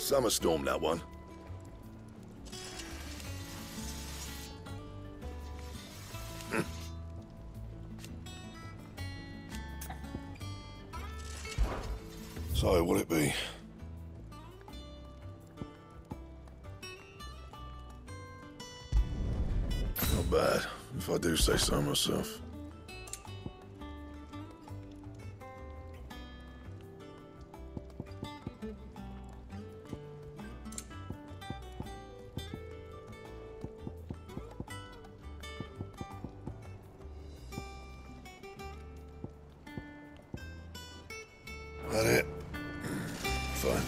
Summer storm, that one. So, what'll it be? Not bad, if I do say so myself. That it? Fine.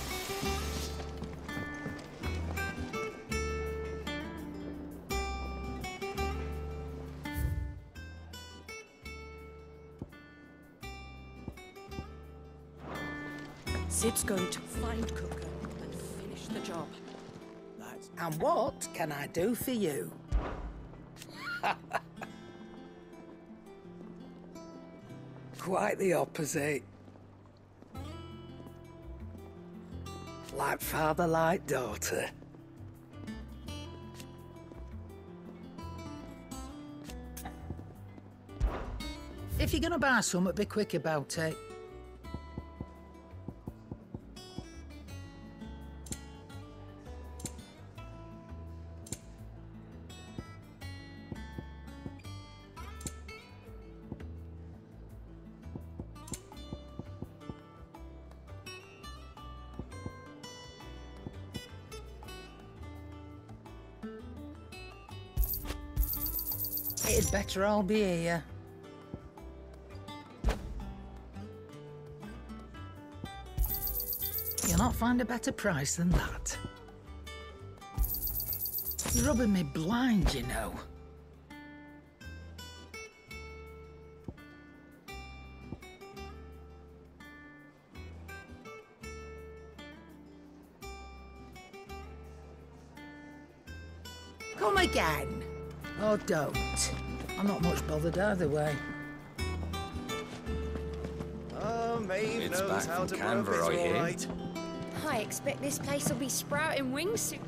Sid's going to find Cooker and finish the job. And what can I do for you? Quite the opposite. Like father, like daughter. If you're gonna buy something, be quick about it. It'd better all be here. You'll not find a better price than that. You're rubbing me blind, you know. Come again. Or don't. I'm not much bothered either way. Oh, Maeve It's knows back how from to Canberra, blow I this hear. all right. I expect this place will be sprouting wings soon.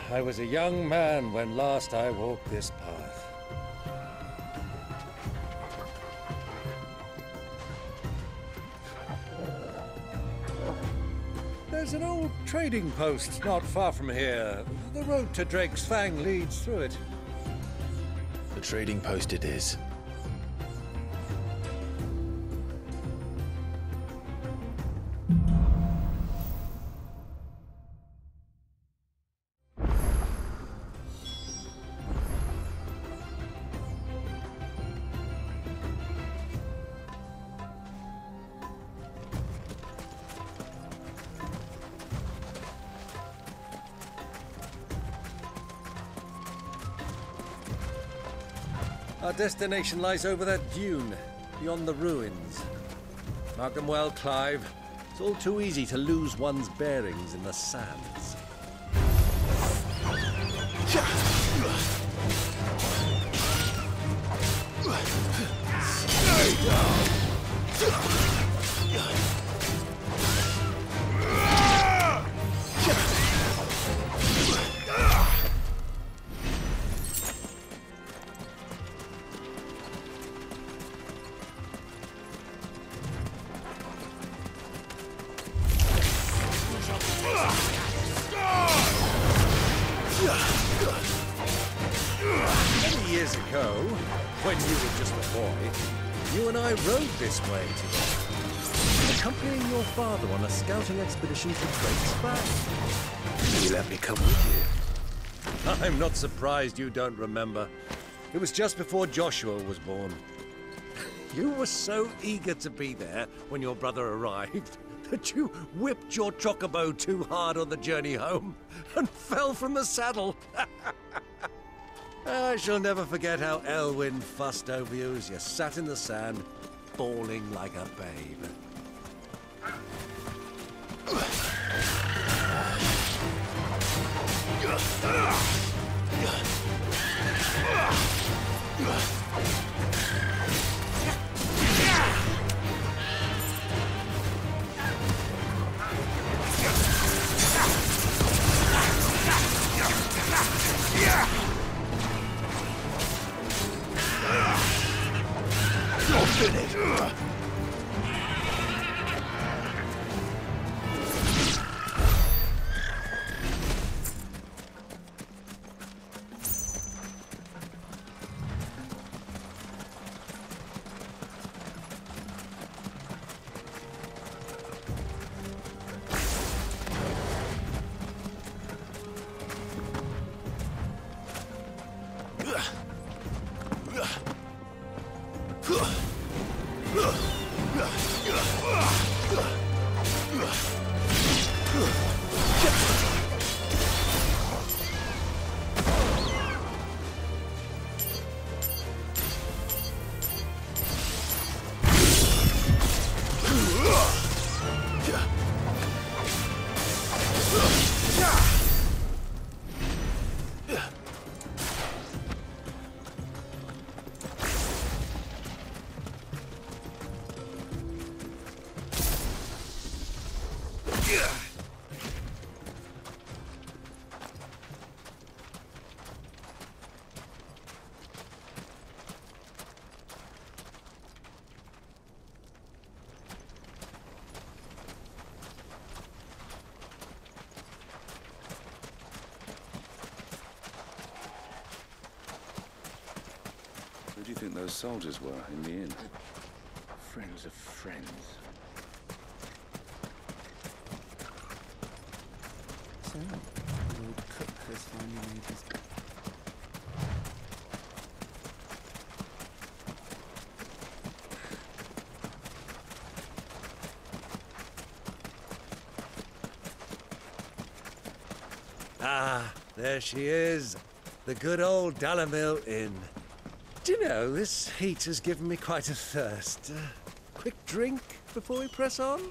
I was a young man when last I walked this path. There's an old trading post not far from here. The road to Drake's Fang leads through it. The trading post it is. Our destination lies over that dune, beyond the ruins. Mark them well, Clive. It's all too easy to lose one's bearings in the sands. Many years ago, when you were just a boy, you and I rode this way together, accompanying your father on a scouting expedition to Drake's Bay. You let me come with you. I'm not surprised you don't remember. It was just before Joshua was born. You were so eager to be there when your brother arrived that you whipped your chocobo too hard on the journey home and fell from the saddle. I shall never forget how Elwyn fussed over you as you sat in the sand, bawling like a babe. You're finished. Who do you think those soldiers were in the inn? Friends of friends. So, Lord Cook has finally made his... Ah, there she is. The good old Dalamil Inn. Do you know, this heat has given me quite a thirst. Quick drink before we press on?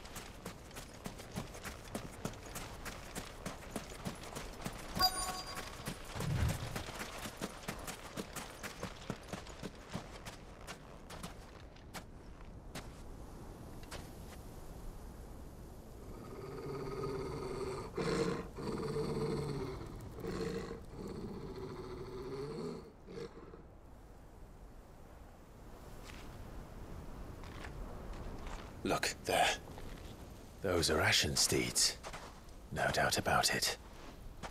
Look, there. Those are ashen steeds. No doubt about it.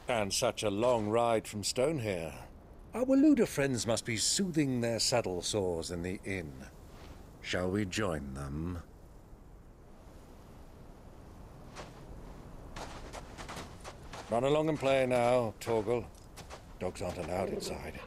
And such a long ride from Stonehere. Our Waluda friends must be soothing their saddle sores in the inn. Shall we join them? Run along and play now, Torgal. Dogs aren't allowed inside.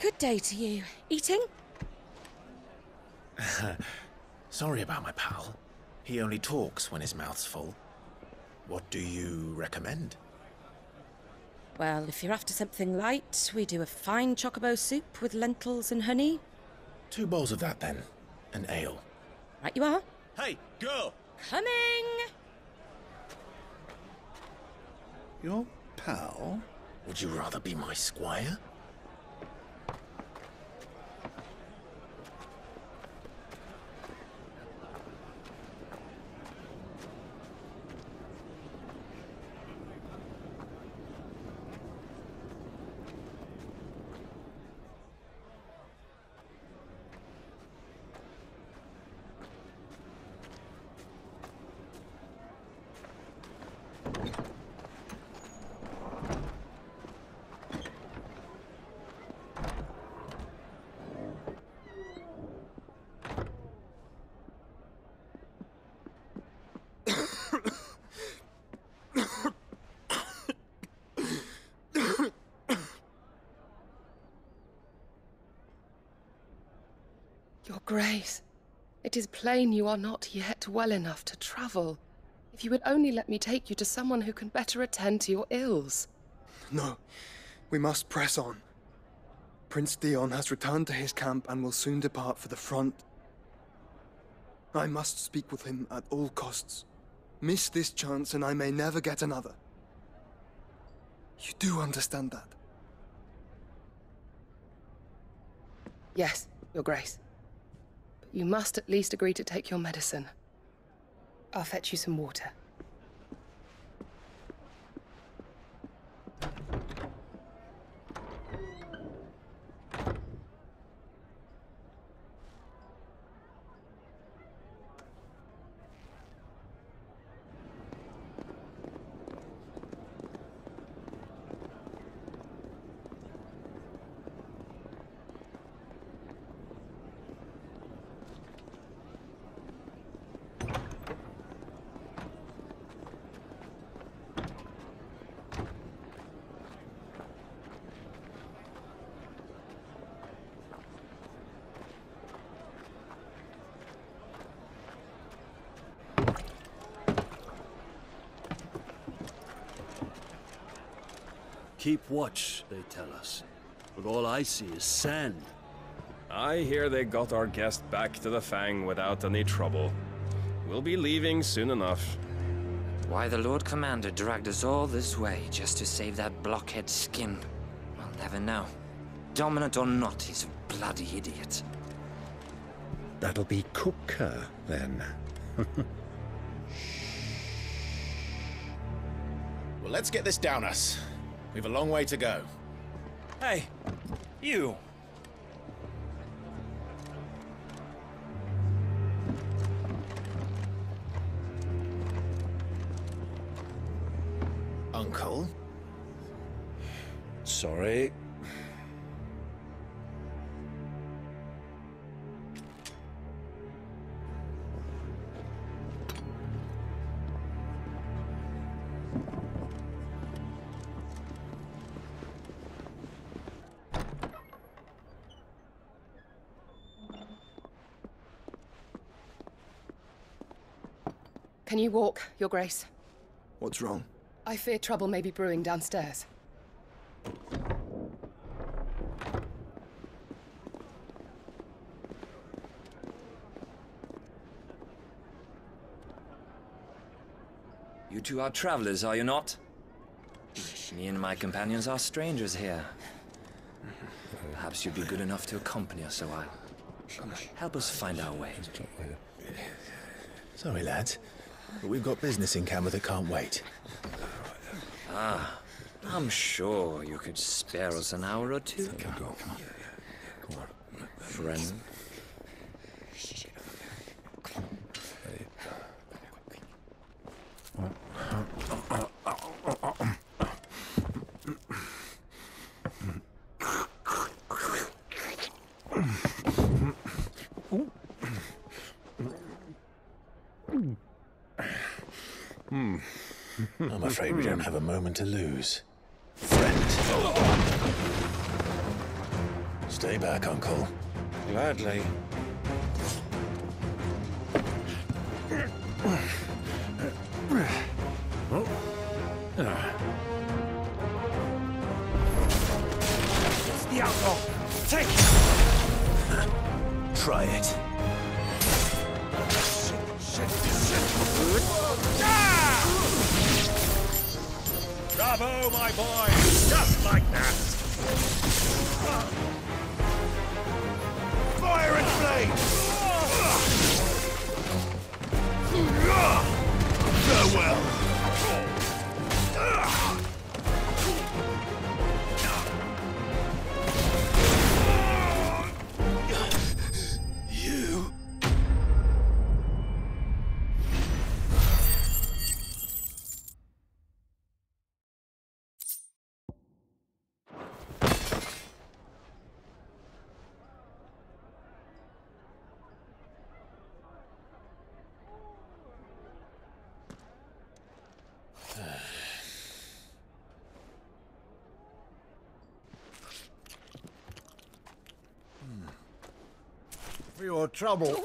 Good day to you. Eating? Sorry about my pal. He only talks when his mouth's full. What do you recommend? Well, if you're after something light, we do a fine chocobo soup with lentils and honey. 2 bowls of that, then. An ale. Right you are. Hey, girl! Coming! Your pal? Would you rather be my squire? Your Grace, it is plain you are not yet well enough to travel. If you would only let me take you to someone who can better attend to your ills. No, we must press on. Prince Dion has returned to his camp and will soon depart for the front. I must speak with him at all costs. Miss this chance and I may never get another. You do understand that? Yes, Your Grace. But you must at least agree to take your medicine. I'll fetch you some water. Keep watch, they tell us. But all I see is sand. I hear they got our guest back to the Fang without any trouble. We'll be leaving soon enough. Why the Lord Commander dragged us all this way just to save that blockhead Skim, we'll never know. Dominant or not, he's a bloody idiot. That'll be Cooker, then. Well, let's get this down us. We've a long way to go. Hey, you! Uncle? Sorry. Can you walk, Your Grace? What's wrong? I fear trouble may be brewing downstairs. You two are travelers, are you not? Me and my companions are strangers here. Perhaps you'd be good enough to accompany us a while. Help us find our way. Sorry, lads, but we've got business in camera that can't wait. Ah, I'm sure you could spare us an hour or two. Come on. Friend. I'm afraid we don't have a moment to lose. Friend. Stay back, Uncle. Gladly. It's the outlaw! Take it! Try it. Shit! Ah! Bravo, my boy! Just like that! Fire and flame! Farewell! You... For your trouble.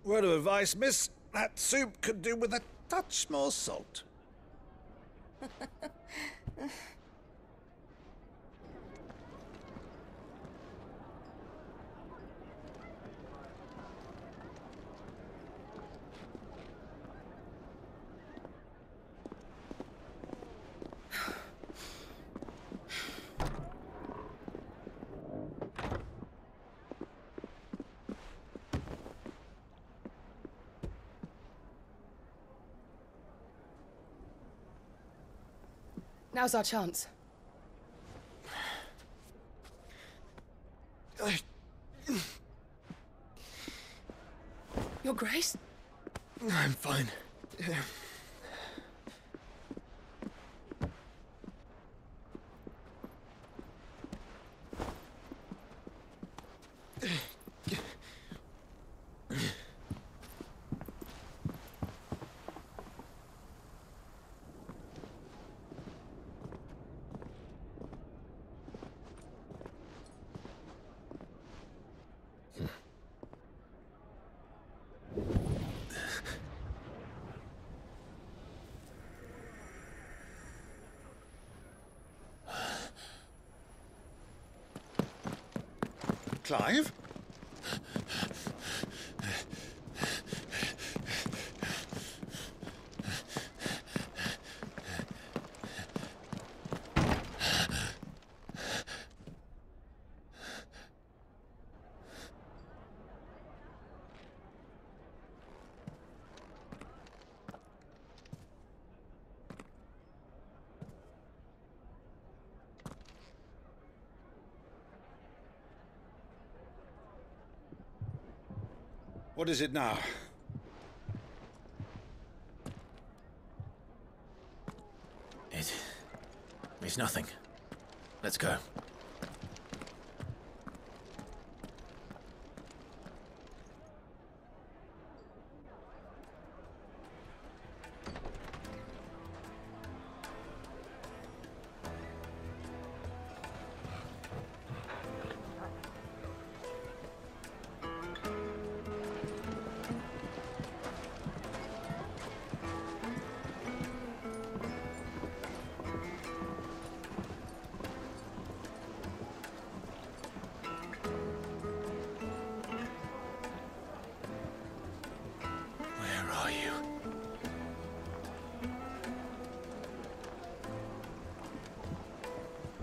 Word of advice, miss. That soup could do with a touch more salt. Now's our chance. Your Grace? I'm fine. Clive? What is it now? It's nothing. Let's go.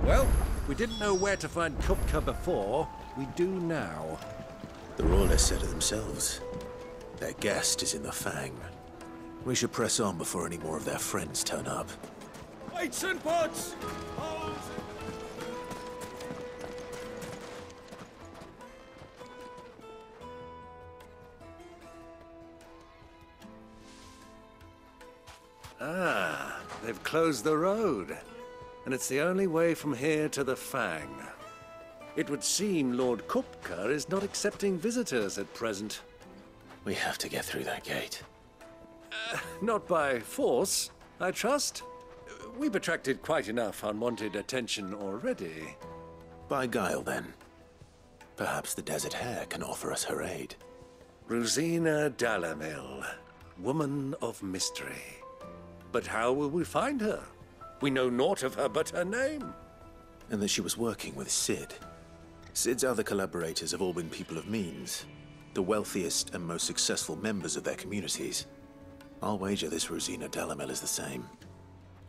Well, we didn't know where to find Kupka before. We do now. The Royalists said it themselves. Their guest is in the Fang. We should press on before any more of their friends turn up. Weights and pots! Ah, they've closed the road. And it's the only way from here to the Fang. It would seem Lord Kupka is not accepting visitors at present. We have to get through that gate. Not by force, I trust. We've attracted quite enough unwanted attention already. By guile, then. Perhaps the Desert Hare can offer us her aid. Rosina Dalamil, woman of mystery. But how will we find her? We know naught of her but her name. And that she was working with Cid. Cid's other collaborators have all been people of means, the wealthiest and most successful members of their communities. I'll wager this Rosina Dalamil is the same.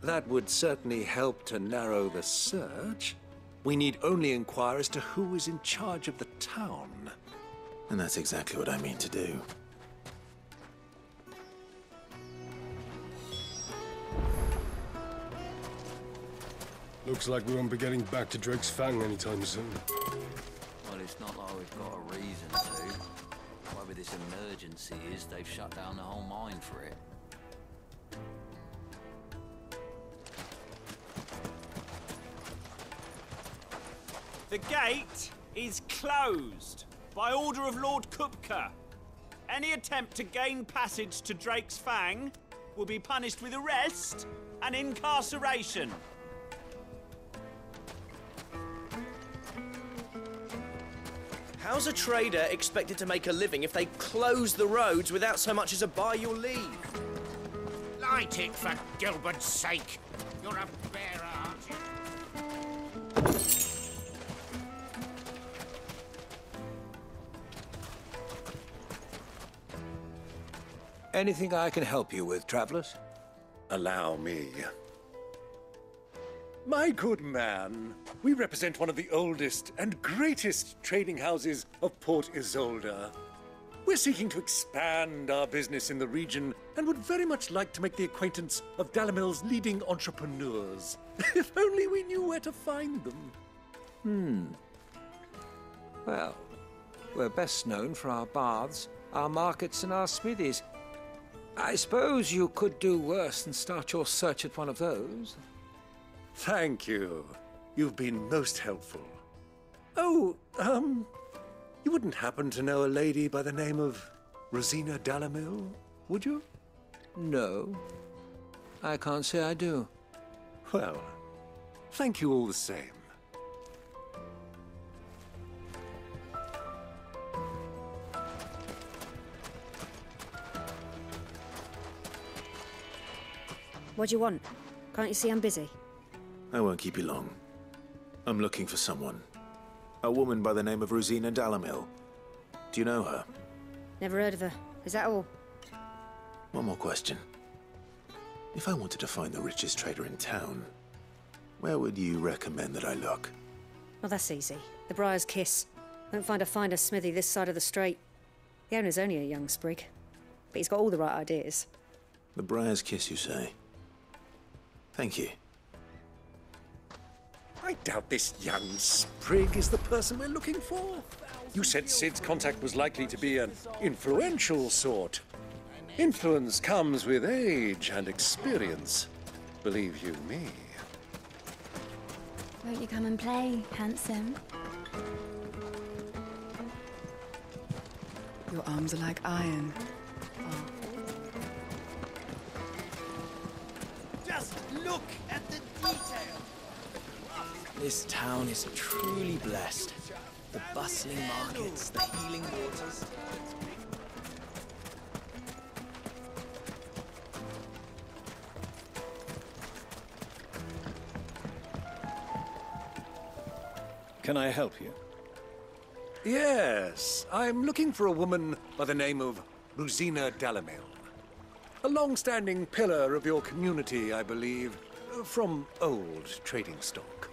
That would certainly help to narrow the search. We need only inquire as to who is in charge of the town. And that's exactly what I mean to do. Looks like we won't be getting back to Drake's Fang anytime soon. Well, it's not like we've got a reason to. Whatever this emergency is, they've shut down the whole mine for it. The gate is closed by order of Lord Kupka. Any attempt to gain passage to Drake's Fang will be punished with arrest and incarceration. How's a trader expected to make a living if they close the roads without so much as a by your leave? Light it for Gilbert's sake. You're a bearer, aren't you? Anything I can help you with, travelers? Allow me. My good man, we represent one of the oldest and greatest trading houses of Port Isolde. We're seeking to expand our business in the region and would very much like to make the acquaintance of Dalamil's leading entrepreneurs. If only we knew where to find them. Well, we're best known for our baths, our markets, and our smithies. I suppose you could do worse than start your search at one of those. Thank you. You've been most helpful. Oh, you wouldn't happen to know a lady by the name of Rosina Dalamil, would you? No. I can't say I do. Well, thank you all the same. What do you want? Can't you see I'm busy? I won't keep you long. I'm looking for someone. A woman by the name of Rosina Dalamil. Do you know her? Never heard of her. Is that all? One more question. If I wanted to find the richest trader in town, where would you recommend that I look? Well, that's easy. The Briar's Kiss. Won't find a finer smithy this side of the strait. The owner's only a young sprig, but he's got all the right ideas. The Briar's Kiss, you say? Thank you. I doubt this young sprig is the person we're looking for. You said Cid's contact was likely to be an influential sort. Influence comes with age and experience. Believe you me. Won't you come and play, handsome? Your arms are like iron. Just look at the detail. This town is truly blessed. The bustling markets, the healing waters. Can I help you? Yes, I'm looking for a woman by the name of Rosina Dalamil. A long-standing pillar of your community, I believe, from old trading stock.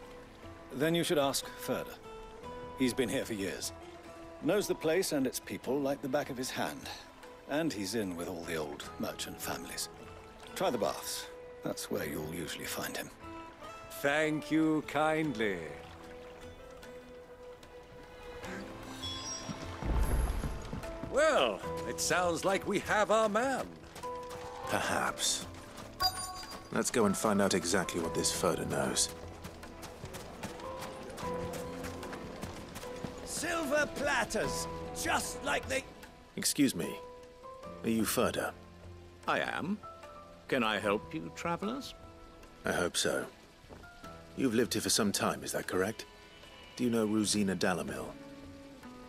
Then you should ask Furder. He's been here for years. Knows the place and its people like the back of his hand. And he's in with all the old merchant families. Try the baths. That's where you'll usually find him. Thank you kindly. Well, it sounds like we have our man. Perhaps. Let's go and find out exactly what this Furder knows. Silver platters, just like they... Excuse me. Are you Furder? I am. Can I help you, travelers? I hope so. You've lived here for some time, is that correct? Do you know Rosina Dalamil?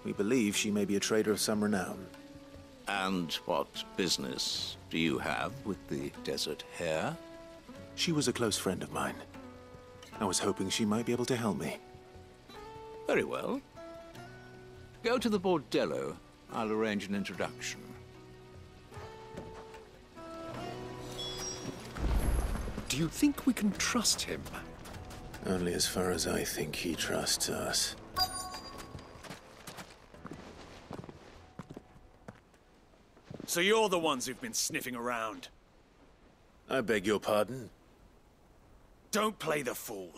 We believe she may be a trader of some renown. And what business do you have with the Desert Hare? She was a close friend of mine. I was hoping she might be able to help me. Very well. Go to the bordello. I'll arrange an introduction. Do you think we can trust him? Only as far as I think he trusts us. So you're the ones who've been sniffing around? I beg your pardon? Don't play the fool.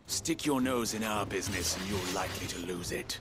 Stick your nose in our business and you're likely to lose it.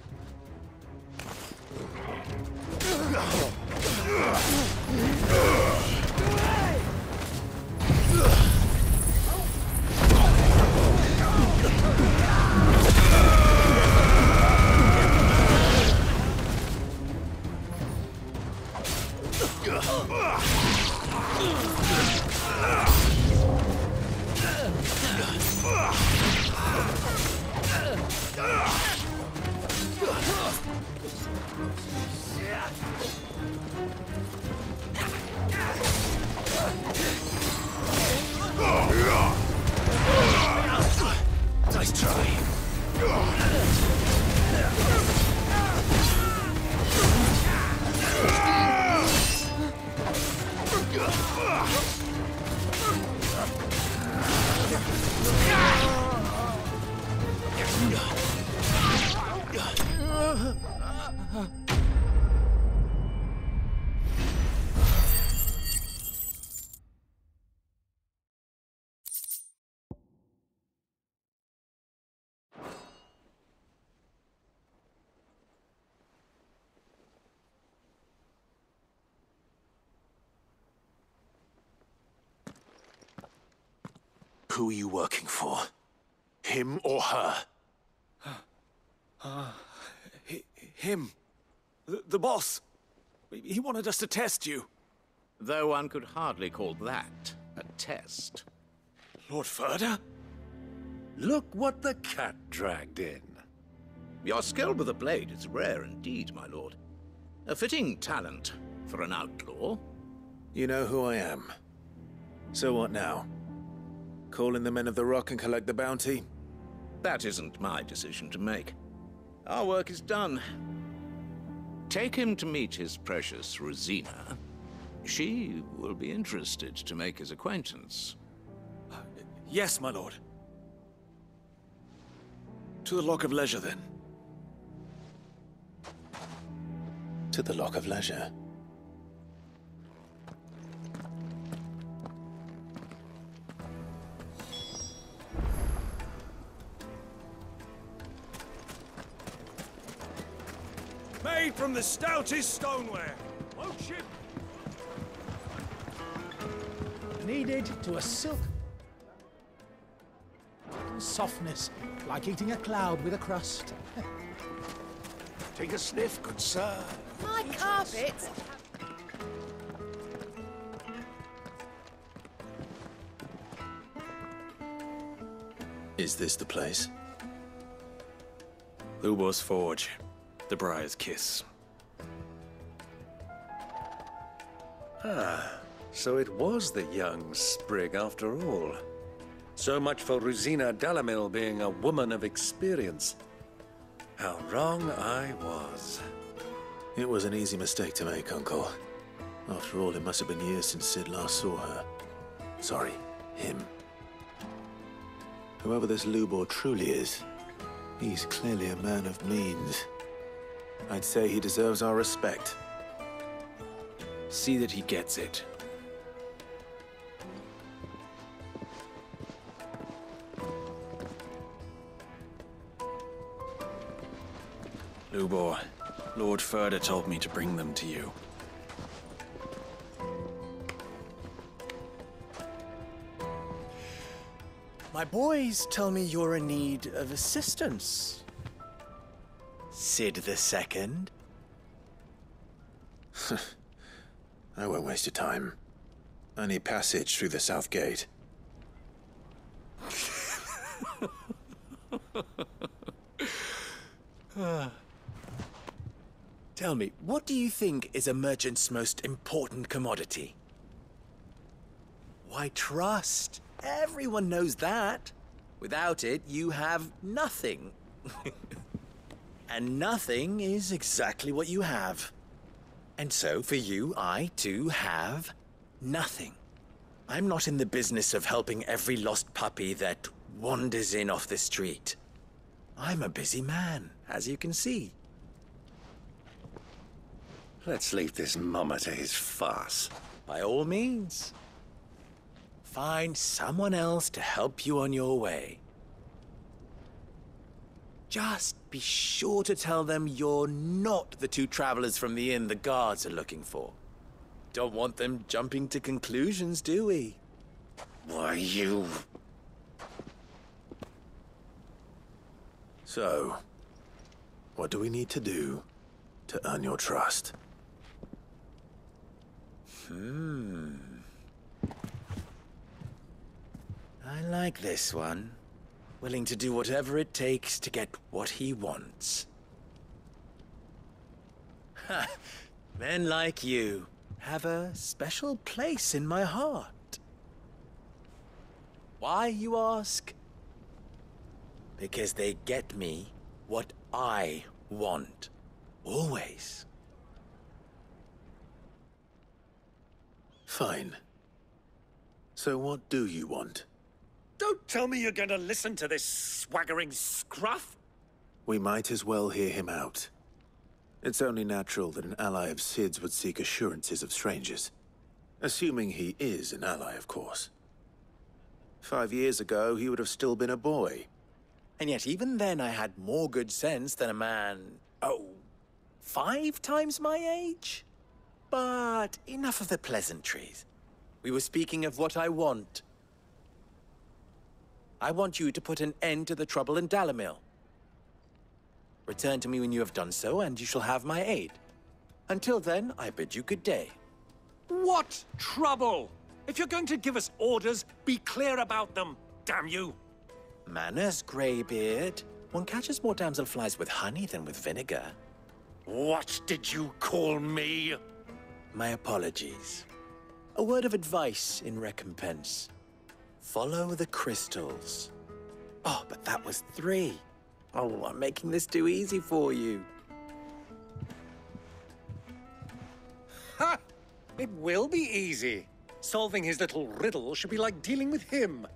Nice try. Who are you working for? Him or her? Him. The boss. He wanted us to test you. Though one could hardly call that a test. Lord Ferda? Look what the cat dragged in. Your skill with a blade is rare indeed, my lord. A fitting talent for an outlaw. You know who I am. So what now? Call in the men of the Rock and collect the bounty? That isn't my decision to make. Our work is done. Take him to meet his precious Rosina. She will be interested to make his acquaintance. Yes, my lord. To the Lock of Leisure, then. To the Lock of Leisure. Made from the stoutest stoneware. Won't you? Kneaded to a silk softness, like eating a cloud with a crust. Take a sniff, good sir. My carpet! Is this the place? Lubor's Forge. The Briar's Kiss. Ah, so it was the young sprig after all. So much for Rosina Dalamil being a woman of experience. How wrong I was. It was an easy mistake to make, Uncle. After all, it must have been years since Sid last saw her. Sorry, him. Whoever this Lubor truly is, he's clearly a man of means. I'd say he deserves our respect. See that he gets it. Lubor, Lord Ferda told me to bring them to you. My boys tell me you're in need of assistance. Sid the Second? I won't waste your time. I need passage through the south gate. Tell me, what do you think is a merchant's most important commodity? Why, trust. Everyone knows that. Without it, you have nothing. And nothing is exactly what you have. And so, for you, I, too, have nothing. I'm not in the business of helping every lost puppy that wanders in off the street. I'm a busy man, as you can see. Let's leave this mummer to his farce. By all means. Find someone else to help you on your way. Just be sure to tell them you're not the two travelers from the inn the guards are looking for. Don't want them jumping to conclusions, do we? Why, you... So, what do we need to do to earn your trust? I like this one. Willing to do whatever it takes to get what he wants. Ha! Men like you have a special place in my heart. Why, you ask? Because they get me what I want. Always. Fine. So what do you want? Don't tell me you're going to listen to this swaggering scruff! We might as well hear him out. It's only natural that an ally of Sid's would seek assurances of strangers. Assuming he is an ally, of course. 5 years ago, he would have still been a boy. And yet even then I had more good sense than a man, 5 times my age? But enough of the pleasantries. We were speaking of what I want. I want you to put an end to the trouble in Dalamil. Return to me when you have done so, and you shall have my aid. Until then, I bid you good day. What trouble? If you're going to give us orders, be clear about them, damn you! Manners, Greybeard. One catches more damselflies with honey than with vinegar. What did you call me? My apologies. A word of advice in recompense. Follow the crystals. Oh, but that was 3. Oh, I'm making this too easy for you. Ha! It will be easy. Solving his little riddle should be like dealing with him.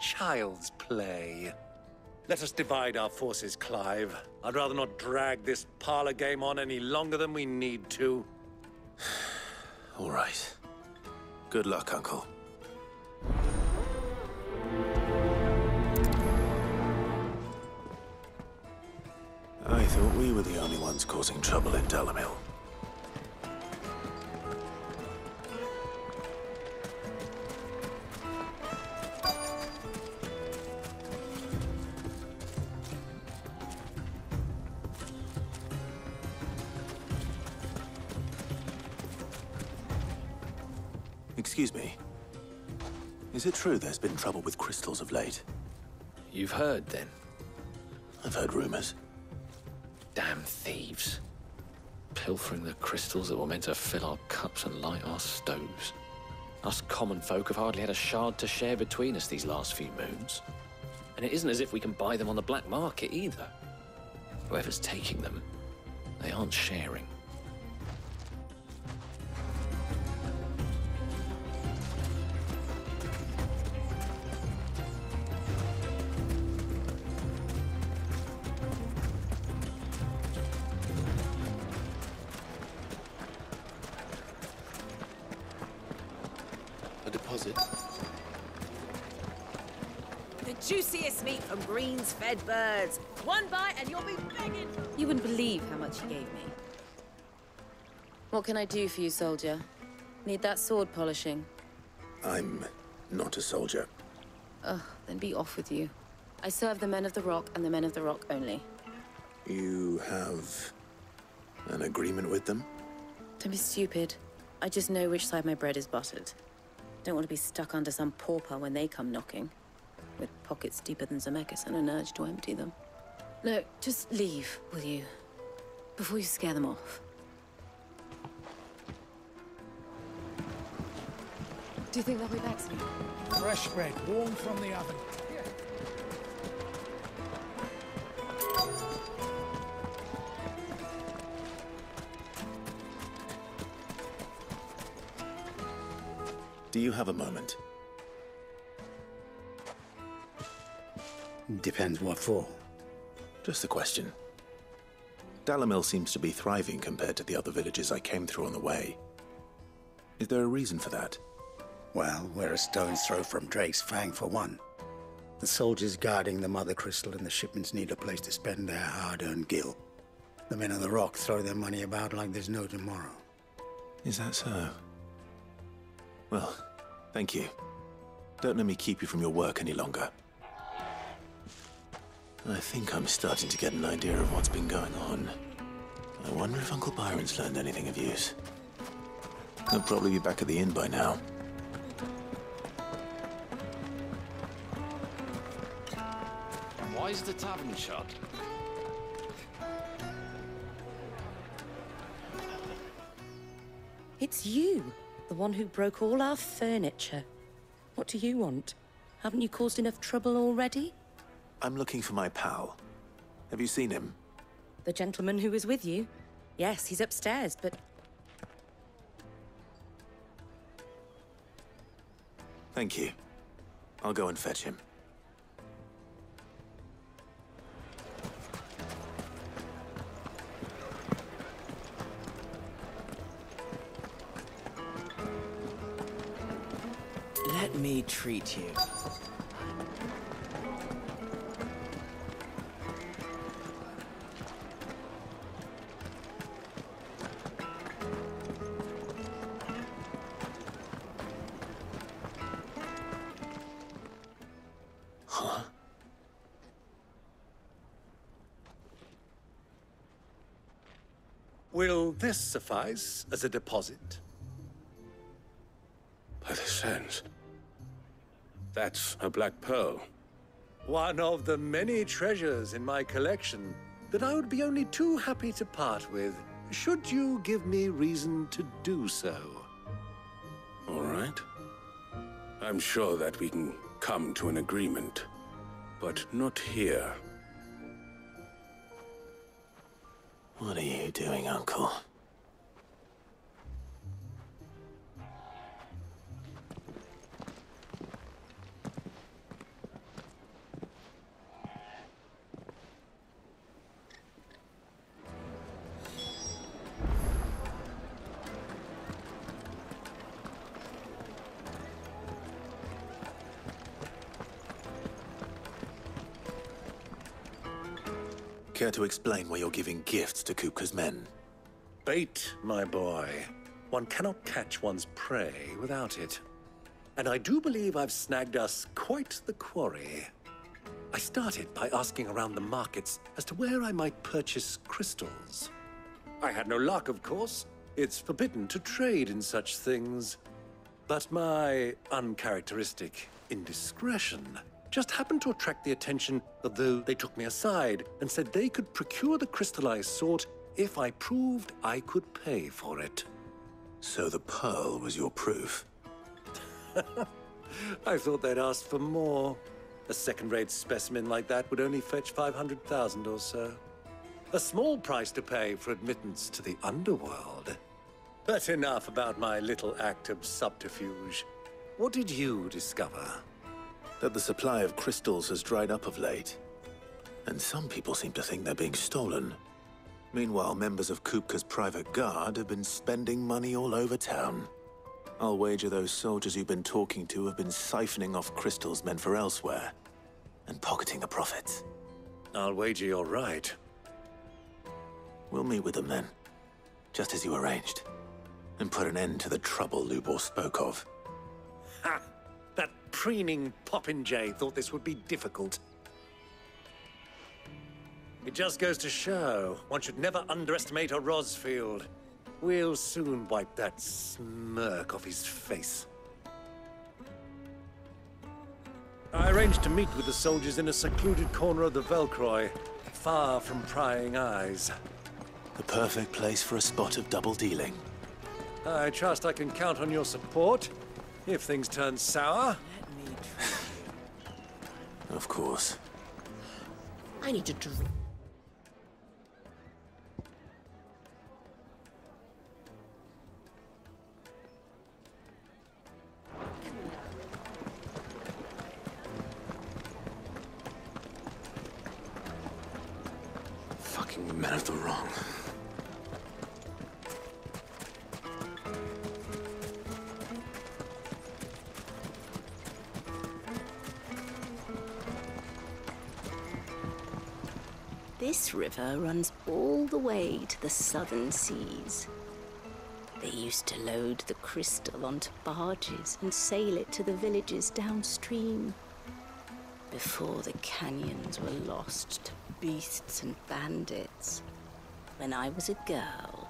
Child's play. Let us divide our forces, Clive. I'd rather not drag this parlor game on any longer than we need to. All right. Good luck, Uncle. I thought we were the only ones causing trouble in Dalamil. Excuse me. Is it true there's been trouble with crystals of late? You've heard, then? I've heard rumors. Damn thieves. Pilfering the crystals that were meant to fill our cups and light our stoves. Us common folk have hardly had a shard to share between us these last few moons. And it isn't as if we can buy them on the black market either. Whoever's taking them, they aren't sharing. Deposit. The juiciest meat from greens-fed birds. One bite and you'll be begging. You wouldn't believe how much he gave me. What can I do for you, soldier? Need that sword polishing? I'm not a soldier. Ugh, then be off with you. I serve the men of the Rock and the men of the Rock only. You have an agreement with them? Don't be stupid. I just know which side my bread is buttered. Don't want to be stuck under some pauper when they come knocking. With pockets deeper than Zemeckis and an urge to empty them. Look, just leave, will you? Before you scare them off. Do you think they'll be back soon? Fresh bread, warm from the oven. Do you have a moment? Depends what for. Just a question. Dalamil seems to be thriving compared to the other villages I came through on the way. Is there a reason for that? Well, we're a stone's throw from Drake's Fang for one. The soldiers guarding the Mother Crystal and the shipments need a place to spend their hard-earned gil. The men on the rock throw their money about like there's no tomorrow. Is that so? Well, thank you. Don't let me keep you from your work any longer. I think I'm starting to get an idea of what's been going on. I wonder if Uncle Byron's learned anything of use. He'll probably be back at the inn by now. Why is the tavern shut? It's you, the one who broke all our furniture. What do you want? Haven't you caused enough trouble already? I'm looking for my pal. Have you seen him? The gentleman who was with you? Yes, he's upstairs, but... Thank you. I'll go and fetch him. Let me treat you. Huh? Will this suffice as a deposit? By the sands. That's a black pearl. One of the many treasures in my collection that I would be only too happy to part with, should you give me reason to do so. All right. I'm sure that we can come to an agreement, but not here. What are you doing, Uncle? Care to explain why you're giving gifts to Kupka's men? Bait, my boy. One cannot catch one's prey without it. And I do believe I've snagged us quite the quarry. I started by asking around the markets as to where I might purchase crystals. I had no luck, of course. It's forbidden to trade in such things. But my uncharacteristic indiscretion just happened to attract the attention of those they took me aside and said they could procure the crystal I sought if I proved I could pay for it. So the pearl was your proof? I thought they'd asked for more. A second-rate specimen like that would only fetch 500,000 or so. A small price to pay for admittance to the underworld. But enough about my little act of subterfuge. What did you discover? That the supply of crystals has dried up of late. And some people seem to think they're being stolen. Meanwhile, members of Kupka's private guard have been spending money all over town. I'll wager those soldiers you've been talking to have been siphoning off crystals meant for elsewhere, and pocketing the profits. I'll wager you're right. We'll meet with them then, just as you arranged, and put an end to the trouble Lubor spoke of. Ha! That preening popinjay thought this would be difficult. It just goes to show one should never underestimate a Rosfield. We'll soon wipe that smirk off his face. I arranged to meet with the soldiers in a secluded corner of the Velcroy, far from prying eyes. The perfect place for a spot of double dealing. I trust I can count on your support. If things turn sour. Let me try you. Of course. I need to drink. Fucking men of the wrong. This river runs all the way to the southern seas. They used to load the crystal onto barges and sail it to the villages downstream. Before the canyons were lost to beasts and bandits. When I was a girl,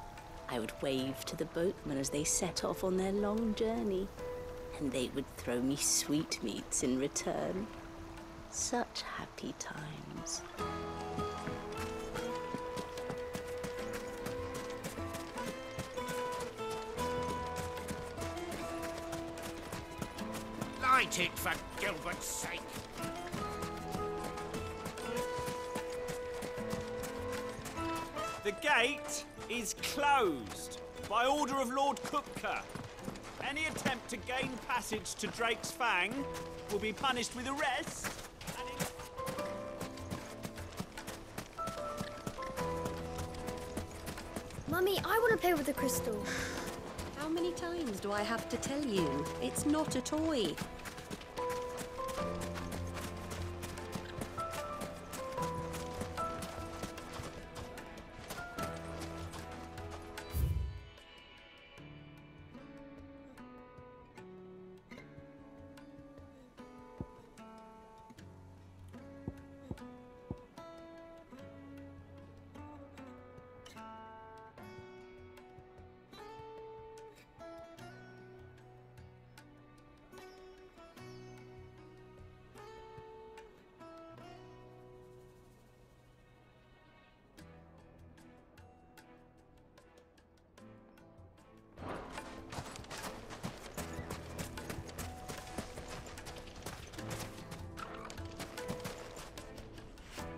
I would wave to the boatmen as they set off on their long journey, and they would throw me sweetmeats in return. Such happy times. Light it, for Gilbert's sake. The gate is closed by order of Lord Kupka. Any attempt to gain passage to Drake's Fang will be punished with arrest. Mummy, I want to play with the crystal. How many times do I have to tell you? It's not a toy.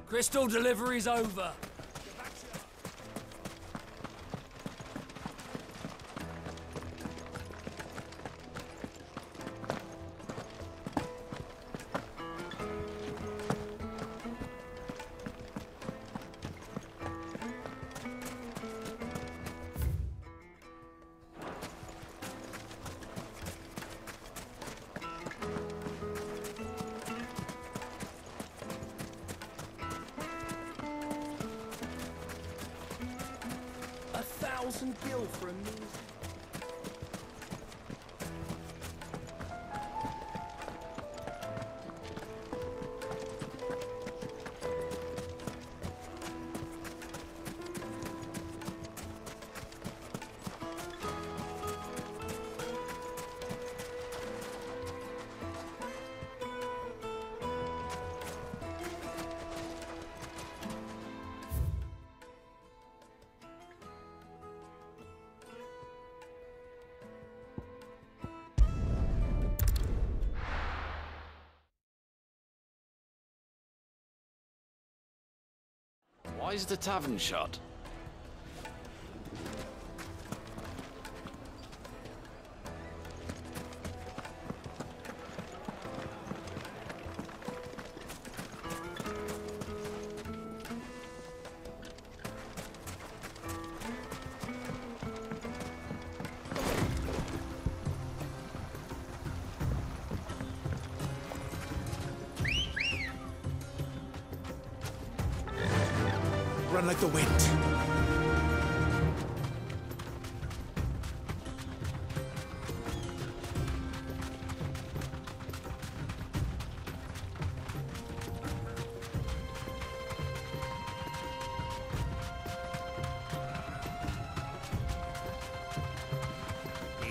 Crystal delivery's over. Gil for a minute. Why is the tavern shut? Run like the wind.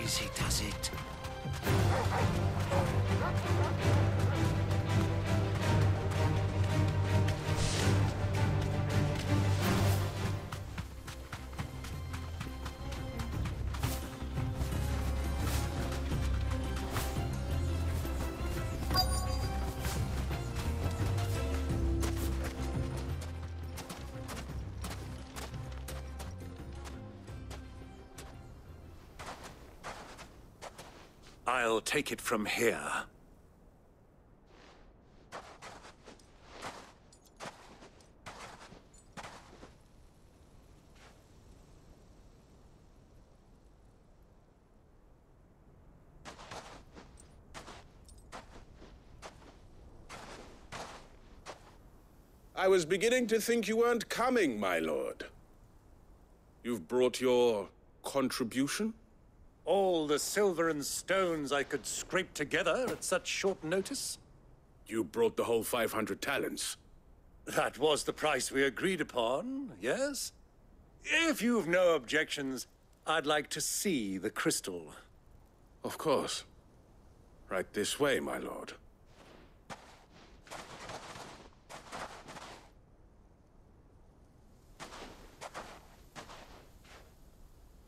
Easy does it. I'll take it from here. I was beginning to think you weren't coming, my lord. You've brought your contribution? All the silver and stones I could scrape together at such short notice? You brought the whole 500 talents. That was the price we agreed upon, yes? If you've no objections, I'd like to see the crystal. Of course. Right this way, my lord.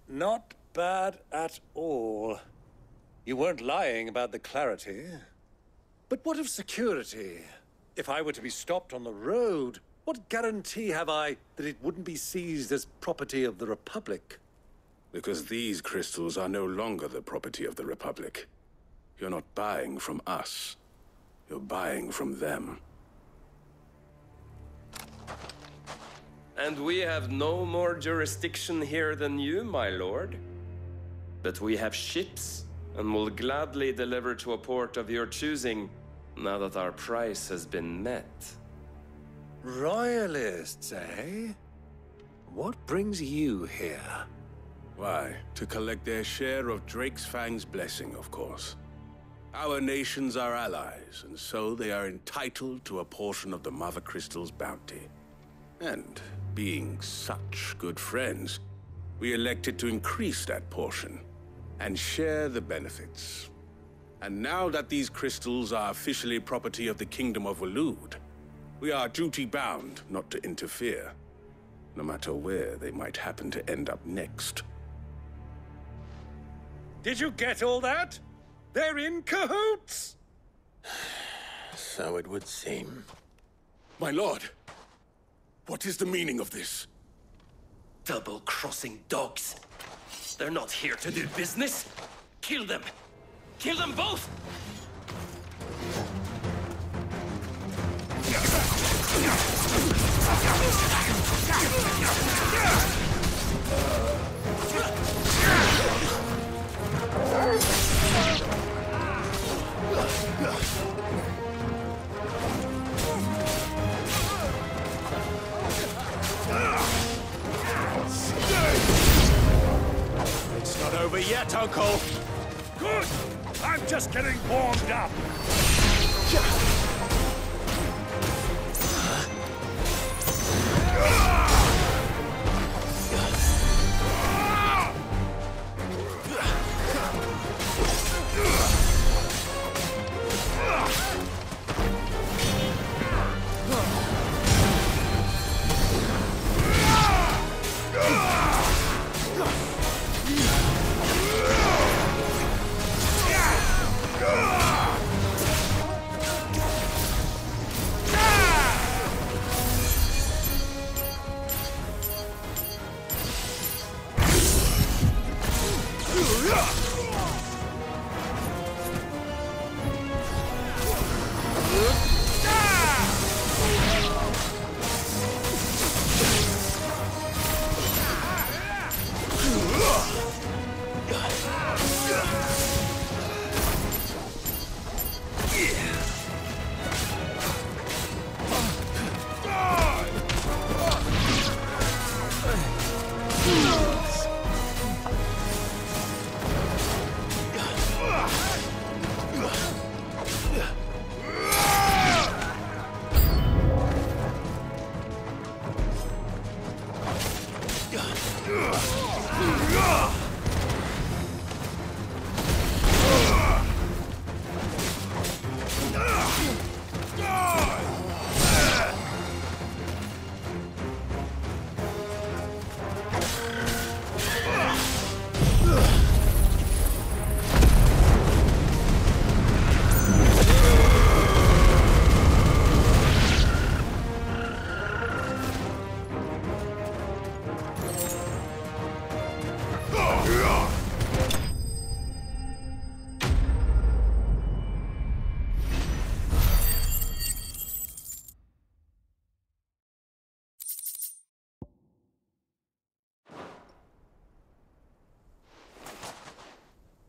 Not bad at all. You weren't lying about the clarity. But what of security? If I were to be stopped on the road, what guarantee have I that it wouldn't be seized as property of the Republic? Because these crystals are no longer the property of the Republic. You're not buying from us. You're buying from them. And we have no more jurisdiction here than you, my lord. But we have ships, and will gladly deliver to a port of your choosing, now that our price has been met. Royalists, eh? What brings you here? Why, to collect their share of Drake's Fang's blessing, of course. Our nations are allies, and so they are entitled to a portion of the Mother Crystal's bounty. And being such good friends, we elected to increase that portion and share the benefits. And now that these crystals are officially property of the Kingdom of Waloed, we are duty-bound not to interfere, no matter where they might happen to end up next. Did you get all that? They're in cahoots! So it would seem. My lord! What is the meaning of this? Double-crossing dogs. They're not here to do business. Kill them! Kill them both! It's not over yet, Uncle. Good! I'm just getting warmed up.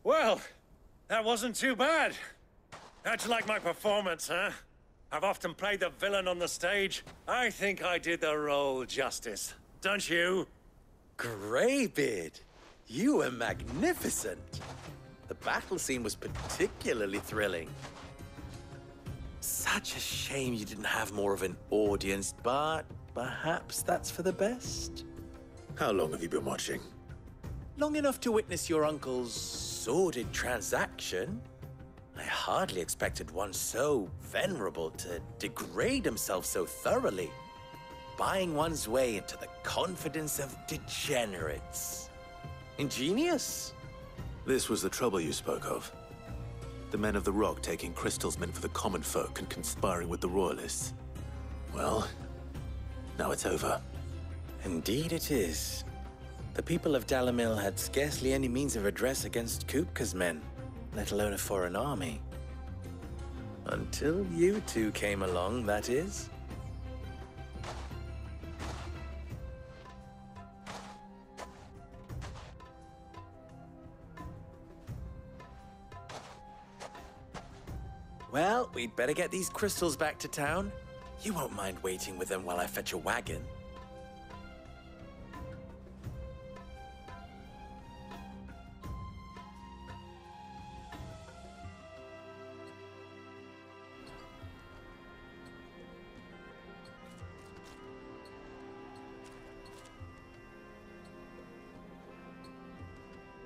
Well, that wasn't too bad. How'd you like my performance, huh? I've often played the villain on the stage. I think I did the role justice. Don't you? Greybeard, you were magnificent. The battle scene was particularly thrilling. Such a shame you didn't have more of an audience, but perhaps that's for the best. How long have you been watching? Long enough to witness your uncle's sordid transaction. I hardly expected one so venerable to degrade himself so thoroughly, buying one's way into the confidence of degenerates. Ingenious. This was the trouble you spoke of. The men of the Rock taking crystals meant for the common folk and conspiring with the Royalists. Well, now it's over. Indeed it is. The people of Dalamil had scarcely any means of redress against Kupka's men, let alone a foreign army. Until you two came along, that is. Well, we'd better get these crystals back to town. You won't mind waiting with them while I fetch a wagon.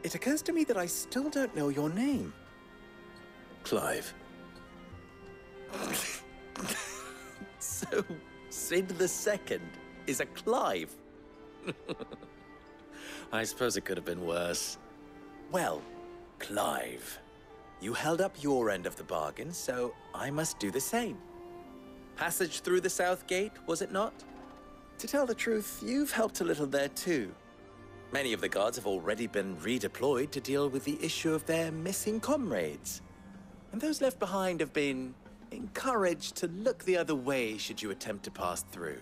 It occurs to me that I still don't know your name. Clive. So, Sid the Second is a Clive? I suppose it could have been worse. Well, Clive, you held up your end of the bargain, so I must do the same. Passage through the South Gate, was it not? To tell the truth, you've helped a little there too. Many of the guards have already been redeployed to deal with the issue of their missing comrades. And those left behind have been encouraged to look the other way should you attempt to pass through.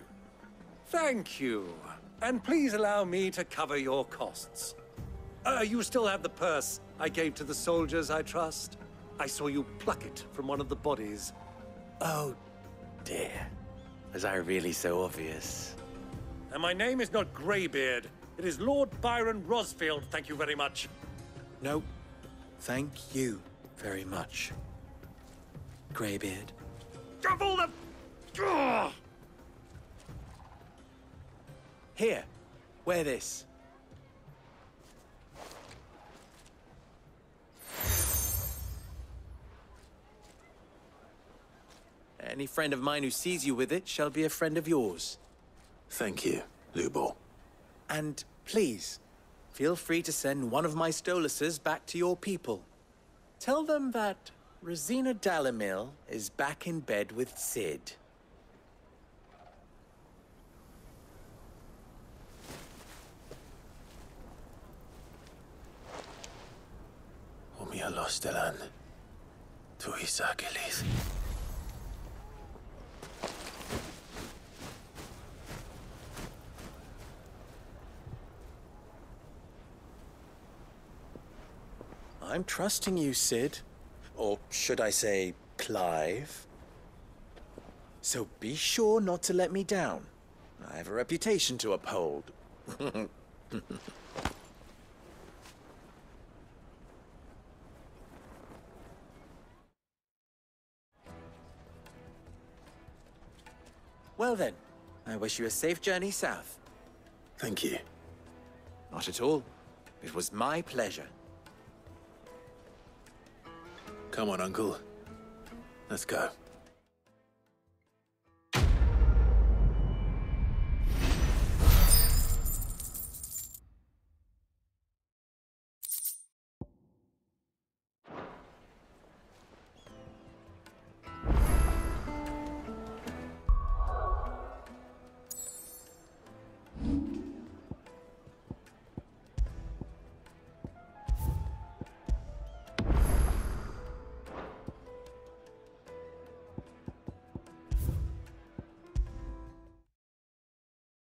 Thank you. And please allow me to cover your costs. You still have the purse I gave to the soldiers, I trust? I saw you pluck it from one of the bodies. Oh, dear. Was I really so obvious? And my name is not Greybeard. It is Lord Byron Rosfield, thank you very much. No, thank you very much, Greybeard. Of all the... Ugh! Here, wear this. Any friend of mine who sees you with it shall be a friend of yours. Thank you, Lubor. And please, feel free to send one of my Stoluses back to your people. Tell them that Rosina Dalamil is back in bed with Sid. Umia lostelan. Tu isakelis. I'm trusting you, Sid. Or should I say, Clive? So be sure not to let me down. I have a reputation to uphold. Well then, I wish you a safe journey south. Thank you. Not at all. It was my pleasure. Come on, Uncle. Let's go.